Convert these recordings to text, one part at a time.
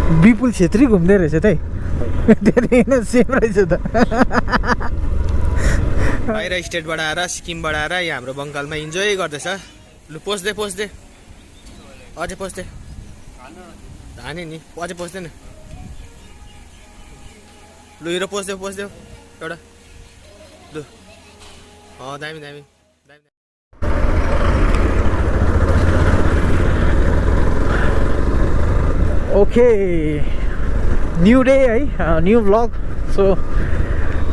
विपुल छेत्री घुम्दै रहेछ त धेरै नै सेम रहेछ त बाहिर स्टेटबाट आएर सिक्किमबाट आएर यहाँ हाम्रो बङ्गालमा इन्जोय गर्दैछ लु पोस्दै अझै पोस्दै धाने नि अझै पोस्दैन लु हिरो पोस्दै एउटा लु दामी ओके न्यू डे है न्यू भ्लग सो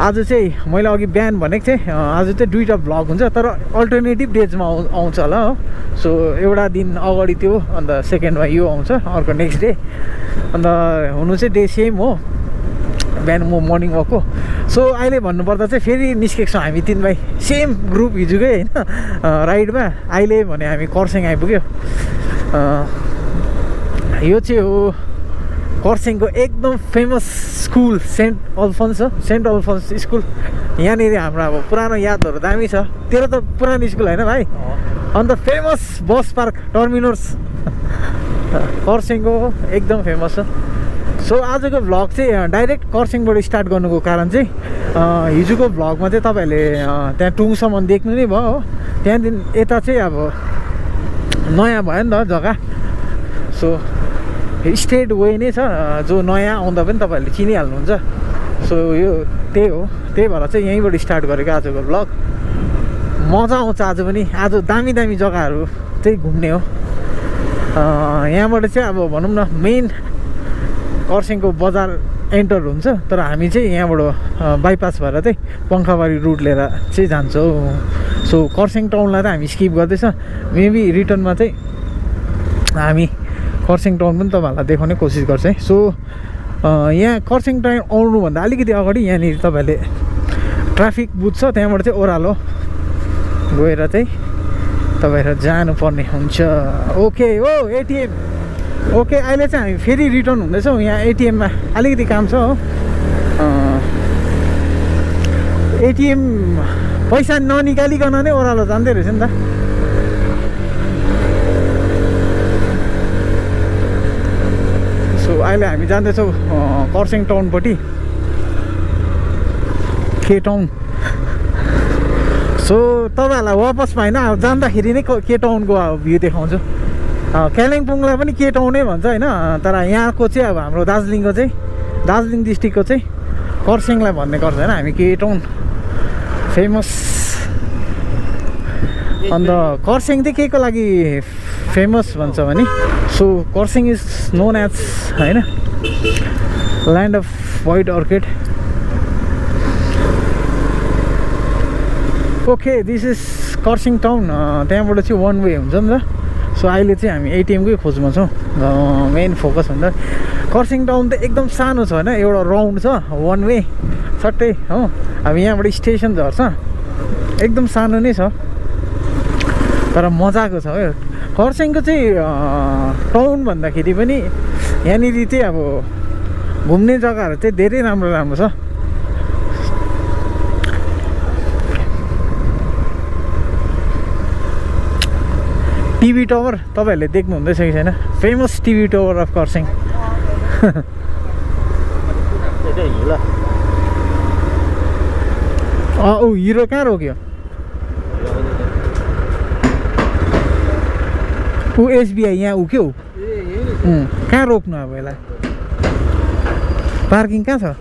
आज चाहिँ मैले अघि बिहान भनेको थिएँ आज चाहिँ दुईवटा भ्लग हुन्छ तर अल्टरनेटिभ डेजमा आउँछ होला हो सो एउटा दिन अगाडि त्यो अन्त सेकेन्डमा यो आउँछ अर्को नेक्स्ट डे अन्त हुनु चाहिँ डे सेम हो बिहान म मर्निङ वक हो सो अहिले भन्नुपर्दा चाहिँ फेरि निस्केको छौँ हामी 3 भाइ सेम ग्रुप हिजोकै होइन राइडमा अहिले भने हामी कर्सियङ आइपुग्यो यो चाहिँ हो कर्सियङको एकदम famous school saint Alphonsus school यहाँनिर हाम्रो अब पुरानो यादहरू दामी छ तेरो त पुरानो स्कुल होइन भाइ अन्त फेमस बस पार्क टर्मिनस कर्सियङको एकदम फेमस छ सो आजको भ्लग चाहिँ डाइरेक्ट कर्सियङबाट स्टार्ट गर्नुको कारण चाहिँ हिजोको भ्लगमा चाहिँ तपाईँहरूले त्यहाँ टुङसम्म देख्नु नै भयो हो त्यहाँदेखि यता चाहिँ अब नयाँ भयो नि त जग्गा सो स्ट्रेट वे नै छ जो नयाँ आउँदा पनि तपाईँहरूले चिनिहाल्नुहुन्छ सो यो त्यही हो त्यही भएर चाहिँ यहीँबाट स्टार्ट गरेको आजको भ्लग मजा आउँछ आज पनि आज दामी जग्गाहरू चाहिँ घुम्ने हो यहाँबाट चाहिँ अब भनौँ न मेन कर्सियङको बजार एन्टर हुन्छ तर हामी चाहिँ यहाँबाट बाइपास भएर चाहिँ पङ्खाबारी रुट लिएर चाहिँ जान्छौँ सो कर्सियङ टाउनलाई त हामी स्किप गर्दैछ मेबी रिटर्नमा चाहिँ हामी कर्सियङ टाउन पनि तपाईँहरूलाई देखाउने कोसिस गर्छ है सो यहाँ कर्सियङ टाउन आउनुभन्दा अलिकति अगाडि यहाँनिर तपाईँहरूले ट्राफिक बुथ छ त्यहाँबाट चाहिँ ओह्रालो गएर चाहिँ तपाईँहरू जानुपर्ने हुन्छ ओके ओ एटिएम ओके अहिले चाहिँ हामी फेरि रिटर्न हुँदैछौँ यहाँ एटिएममा अलिकति काम छ हो एटिएम पैसा ननिकालिकन नै ओह्रालो जाँदै रहेछ नि त सो अहिले हामी जाँदैछौँ कर्सियङ टाउनपट्टि के टाउन सो तपाईँहरूलाई वापसमा होइन अब जाँदाखेरि नै के टाउनको भ्यू देखाउँछु कालिम्पोङलाई पनि के टाउनै भन्छ होइन तर यहाँको चाहिँ अब हाम्रो दार्जिलिङ डिस्ट्रिक्टको चाहिँ कर्सियङलाई भन्ने गर्छ होइन हामी के टाउन फेमस अन्त कर्सियङ चाहिँ के को लागि फेमस भन्छ भने so Kurseong is known as होइन land of white orchid okay this is Kurseong town त्यहाँबाट चाहिँ वान वे हुन्छ नि त सो अहिले चाहिँ हामी एटिएमकै खोजमा छौँ मेन फोकस भन्दा कर्सियङ टाउन त एकदम सानो छ होइन एउटा राउन्ड छ वान वे सट्टै हो अब यहाँबाट स्टेसन झर्छ एकदम सानो नै छ तर मजाको छ हो कर्सियङको चाहिँ टाउन भन्दाखेरि पनि यहाँनिर चाहिँ अब घुम्ने जग्गाहरू चाहिँ धेरै राम्रो छ टिभी टावर तपाईँहरूले देख्नुहुँदैछ कि छैन famous TV tower of Kurseong ऊ हिरो कहाँ रोक्यो ऊ एसबिआई यहाँ ऊ के हो कहाँ रोक्नु अब यसलाई पार्किङ कहाँ छ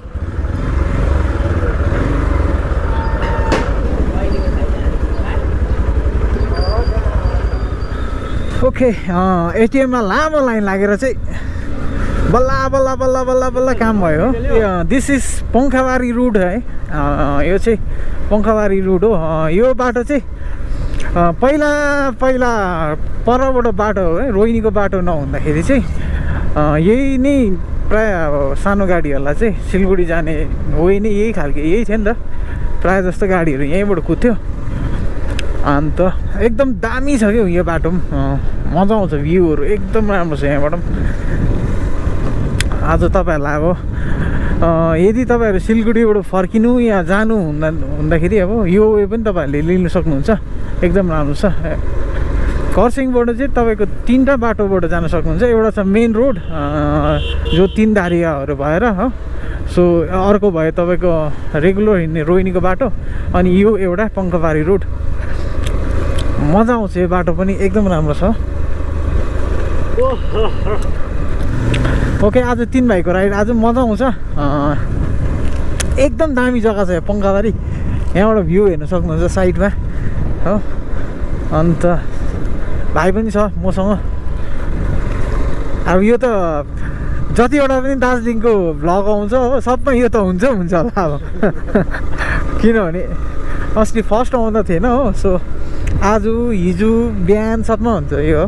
ओके एटिएममा लामो लाइन लागेर चाहिँ बल्ल काम भयो दिस इज पङ्खाबारी रुट है यो चाहिँ पङ्खाबारी रुट हो यो बाटो चाहिँ पहिला परबाट बाटो हो है रोहिणीको बाटो नहुँदाखेरि चाहिँ यही नै प्राय अब सानो गाडीहरूलाई चाहिँ सिलगढी जाने वे नै यही खालको यही थियो नि त प्रायः जस्तो गाडीहरू यहीँबाट कुद्थ्यो अन्त एकदम दामी छ क्या यो बाटो पनि मजा आउँछ भ्यूहरू एकदम राम्रो छ यहाँबाट आज तपाईँहरूलाई अब यदि तपाईँहरू सिलगढीबाट फर्किनु या जानु हुँदाखेरि अब यो वे पनि तपाईँहरूले लिनु सक्नुहुन्छ एकदम राम्रो छ खरसाङबाट चाहिँ तपाईँको 3टा बाटोबाट जान सक्नुहुन्छ। एउटा छ मेन रोड जो 3 दारियाहरू भएर हो। सो अर्को भयो तपाईँको रेगुलर हिँड्ने रोहिणीको बाटो, अनि यो एउटा पङ्कबारी रोड। मजा आउँछ यो बाटो पनि, एकदम राम्रो छ। ओके, आज 3 भाइको राइड आज मजा आउँछ। एकदम दामी जग्गा छ यहाँ पङ्काबारी। यहाँबाट भ्यू हेर्न सक्नुहुन्छ साइडमा हो। अन्त भाइ पनि छ मसँग। अब यो त जतिवटा पनि दार्जिलिङको भ्लग आउँछ हो, सबमा यो त हुन्छ होला अब किनभने अस्ति फर्स्ट आउँदा थिएन हो। सो आज हिजो बिहान सबमा हुन्छ यो।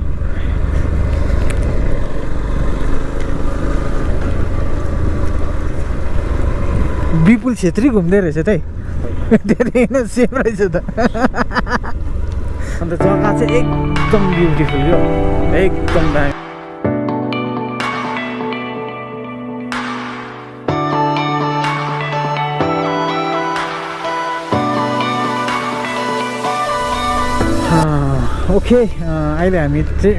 विपुल छेत्री घुम्दै रहेछ त है सेम रहेछ त अन्त जग्गा चाहिँ एकदम ब्युटिफुल यो, एकदम दामी। ओके, अहिले हामी चाहिँ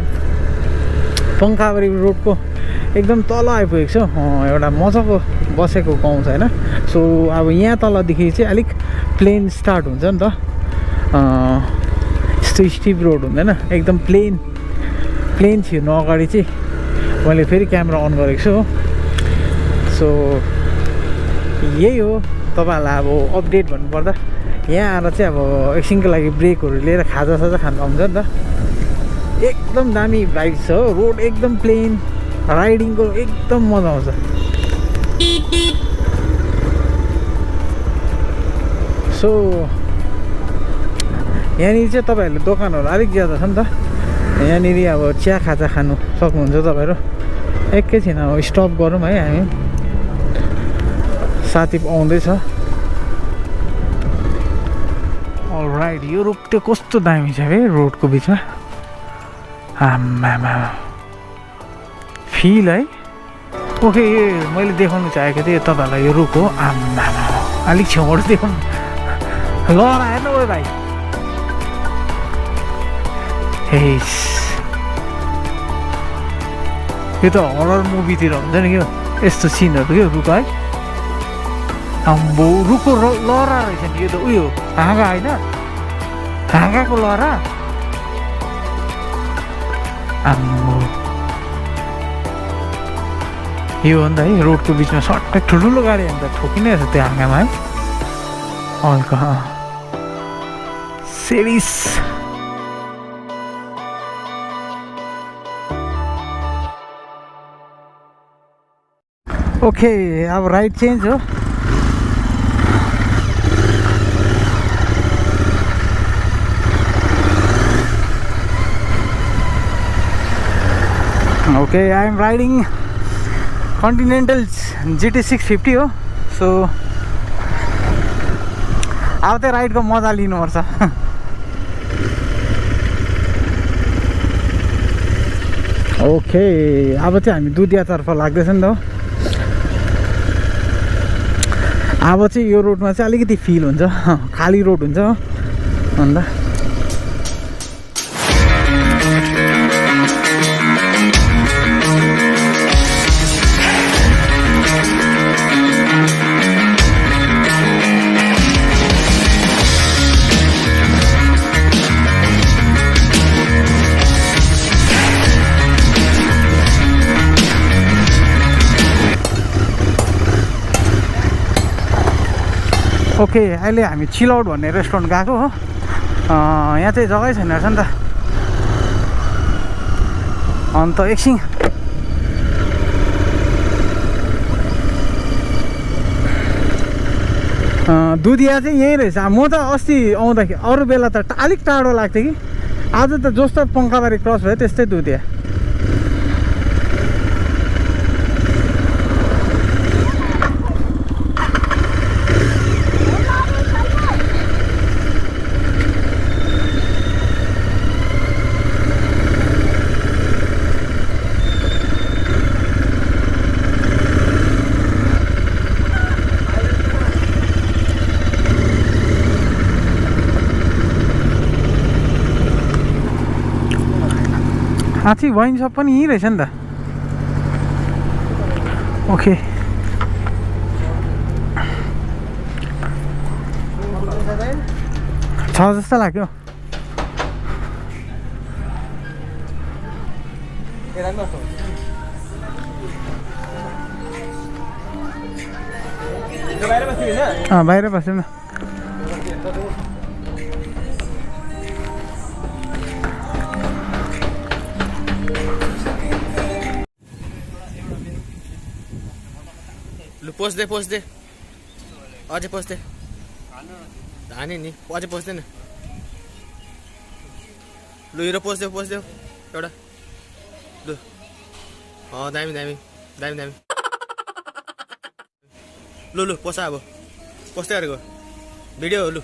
पङ्काबारी रोडको एकदम तल आइपुगेको छ। एउटा मजाको बसेको गाउँ छ होइन। सो अब यहाँ तलदेखि चाहिँ अलिक प्लेन स्टार्ट हुन्छ नि त। यस्तो स्टिप रोड हुँदैन, एकदम प्लेन छिर्नु अगाडि चाहिँ मैले फेरि क्यामेरा अन गरेको छु हो। सो यही हो तपाईँहरूलाई अब अपडेट भन्नुपर्दा। यहाँ आएर चाहिँ अब एकछिनको लागि ब्रेकहरू लिएर खाजासाजा खानु आउँछ नि त। एकदम दामी भाइब छ हो, रोड एकदम प्लेन, राइडिङको एकदम मजा आउँछ। सो यहाँनिर चाहिँ तपाईँहरूले दोकानहरू अलिक ज्यादा छ नि त। यहाँनिर अब चिया खाजा खानु सक्नुहुन्छ तपाईँहरू। एकैछिन अब स्टप गरौँ है हामी, साथी आउँदैछ। अलराइट, यो रुख त्यो कस्तो दामी छ है रोडको बिचमा। आम्मामा फिल है। ओके, यो मैले देखाउनु चाहेको थिएँ तपाईँहरूलाई यो रुख हो। आम्मामा अलिक छेउबाट देखाउनु। लहरा हेर्नु ओ भाइ, हेस यो त हरर मुभीतिर हुन्छ नि क्या यस्तो सिनहरू क्या रुख है। आम्बो रुखको लहरा रहेछ नि यो त। उयो हाँगा होइन, हाँगाको लहरा। आम्बो यो हो नि त है, रोडको बिचमा सट्टै ठुल्ठुलो गाडी अन्त ठोकिनै रहेछ त्यो हाँगामा है। हल्का सेरिस। ओके, अब राइट चेन्ज हो। Okay, I am riding Continental GT 650 हो। सो अब चाहिँ राइडको मजा लिनुपर्छ। ओके, अब चाहिँ हामी दुधियातर्फ लाग्दैछ नि त। अब चाहिँ यो रोडमा चाहिँ अलिकति फिल हुन्छ, खाली रोड हुन्छ अन्त। ओके, अहिले हामी चिल आउट भन्ने रेस्टुरेन्ट गएको हो। यहाँ चाहिँ जग्गै छैन रहेछ नि त। अन्त एकछिन दुधिया चाहिँ यहीँ रहेछ। म त अस्ति आउँदाखेरि अरू बेला त अलिक टाढो लाग्थ्यो कि, आज त जस्तो पङ्काबारी क्रस भयो त्यस्तै दुधिया। साँच्चै वाइन सप पनि यहीँ रहेछ नि त ओके छ जस्तो लाग्यो बाहिर बस्यो न लु पोस्दै अझै पोस्दै धाने नि अझै पोस्दैन लु हिरो पोस्देऊ एउटा लु दामी लु पोसा अब पोस्दै गरेको भिडियो हो लु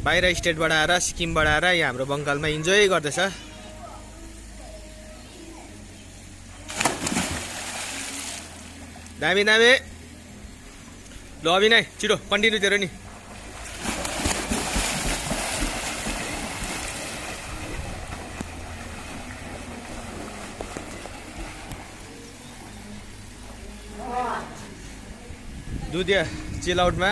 बाहिर स्टेटबाट आएर सिक्किमबाट आएर यहाँ हाम्रो बङ्गालमा इन्जोय गर्दैछ दामी ल अभिनय छिटो कन्टिन्यू तेरो नि दुधिया चिल आउटमा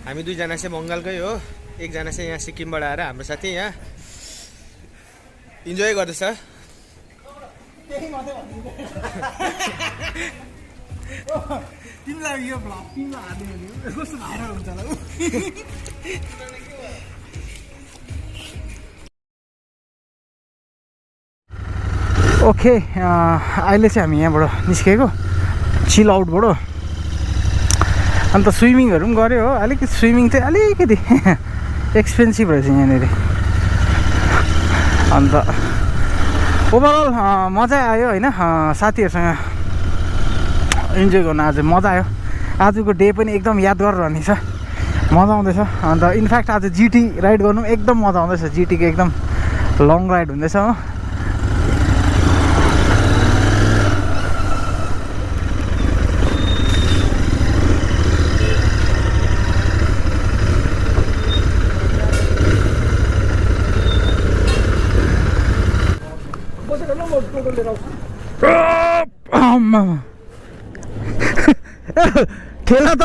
हामी दुईजना चाहिँ बङ्गालकै हो एकजना चाहिँ यहाँ सिक्किमबाट आएर हाम्रो साथी यहाँ इन्जोय गर्दैछ तिमीलाई यो भ्लग तिमीलाई हाल्ने हो कस्तो भाइरल हुन्छ होला ओके अहिले चाहिँ हामी यहाँबाट निस्केको चिल आउटबाट अन्त स्विमिङहरू पनि गऱ्यो हो अलिकति स्विमिङ चाहिँ अलिकति एक्सपेन्सिभ रहेछ यहाँनिर अन्त ओभरअल मजा आयो होइन साथीहरूसँग इन्जोय गर्न आज मजा आयो आजको डे पनि एकदम यादगार रहनेछ मजा आउँदैछ अन्त इनफ्याक्ट आज जिटी राइड गर्नु एकदम मजा आउँदैछ जिटीको एकदम लङ राइड हुँदैछ हो ठेला त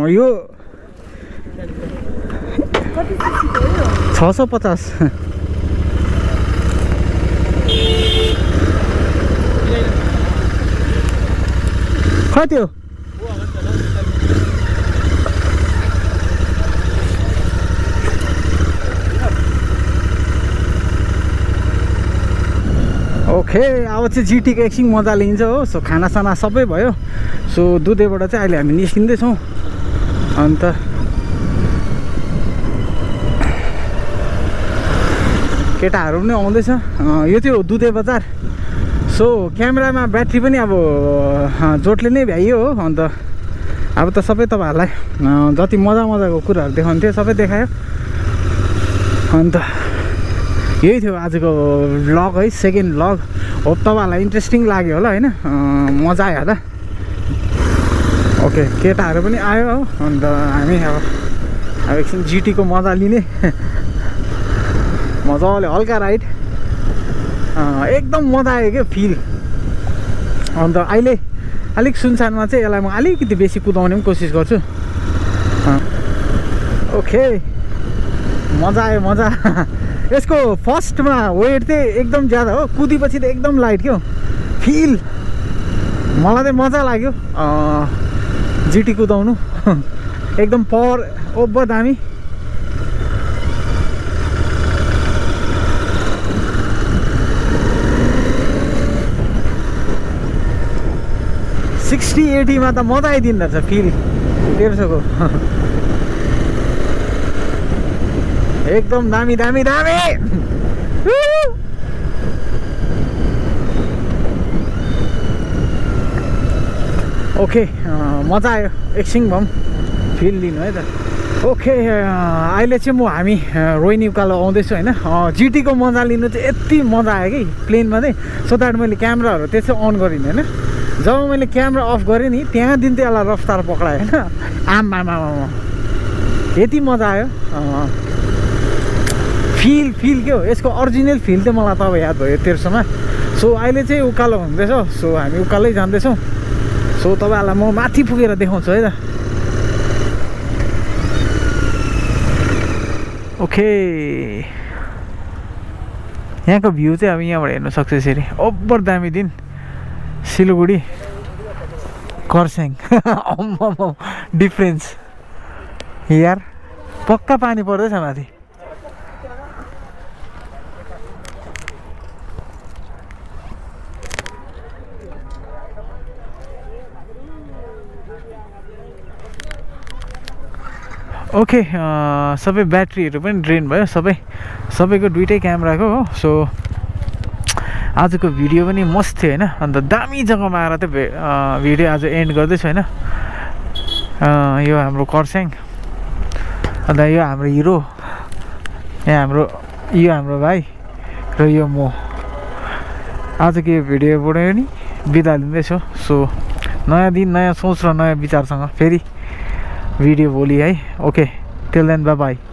यो 650 कति हो ओके अब चाहिँ जिटीको एकछिन मजा लिन्छ हो सो खानासाना सबै भयो सो दुधेबाट चाहिँ अहिले हामी निस्किँदैछौँ अन्त केटाहरू पनि आउँदैछ यो चाहिँ हो दुधे बजार सो क्यामेरामा ब्याट्री पनि अब जोडले नै भ्याइयो हो अन्त अब त सबै तपाईँहरूलाई जति मजाको कुराहरू देखाउनु थियो सबै देखायो अन्त यही थियो आजको भ्लग है सेकेन्ड भ्लग होप तपाईँहरूलाई इन्ट्रेस्टिङ लाग्यो होला होइन मजा आयो होला ओके केटाहरू पनि आयो हो अन्त हामी अब एकछिन जिटीको मजा लिने मजाले हल्का राइड एकदम मजा आयो क्या फिल अन्त अहिले अलिक सुनसानमा चाहिँ यसलाई म अलिकति बेसी कुदाउने पनि कोसिस गर्छु ओके मजा आयो मजा यसको फर्स्टमा वेट चाहिँ एकदम ज्यादा हो कुदेपछि त एकदम लाइट क्या फिल मलाई चाहिँ मजा लाग्यो जिटी कुदाउनु एकदम पावर ओभर दामी सिक्सटी 80मा त मजा आइदिँदो रहेछ फिल 150को एकदम दामी ओके मजा आयो एकछिन भम फिल लिनु है त ओके अहिले चाहिँ हामी रोहिणी उकालो आउँदैछु होइन जिटीको मजा लिनु चाहिँ यति मजा आयो कि प्लेनमा चाहिँ सो द्याट मैले क्यामेराहरू त्यसै अन गरिनँ होइन जब मैले क्यामेरा अफ गरेँ नि त्यहाँदेखि चाहिँ यसलाई रफ्तार पक्राएँ होइन आमामा यति मजा आयो फिल के हो यसको ओरिजिनल फिल चाहिँ मलाई तब याद भयो तेर्सोमा सो अहिले चाहिँ उकालो हुँदैछ सो हामी उकालै जाँदैछौँ सो तपाईँहरूलाई म माथि पुगेर देखाउँछु है त ओके यहाँको भ्यू चाहिँ अब यहाँबाट हेर्नु सक्छ यसरी ओभर दामी दिन सिलगढी खरसाङ डिफ्रेन्स यार पक्का पानी पर्दैछ माथि ओके सबै ब्याट्रीहरू पनि ड्रेन भयो सबैको दुइटै क्यामेराको हो सो आजको भिडियो पनि मस्त थियो होइन अन्त दामी जग्गामा आएर चाहिँ भिडियो आज एन्ड गर्दैछु होइन यो हाम्रो खरसाङ अन्त यो हाम्रो हिरो यो हाम्रो भाइ र यो म आजको यो भिडियोबाट नि बिदा लिँदैछु सो नयाँ दिन नयाँ सोच र नयाँ विचारसँग फेरि भिडियो भोलि है okay till then bye by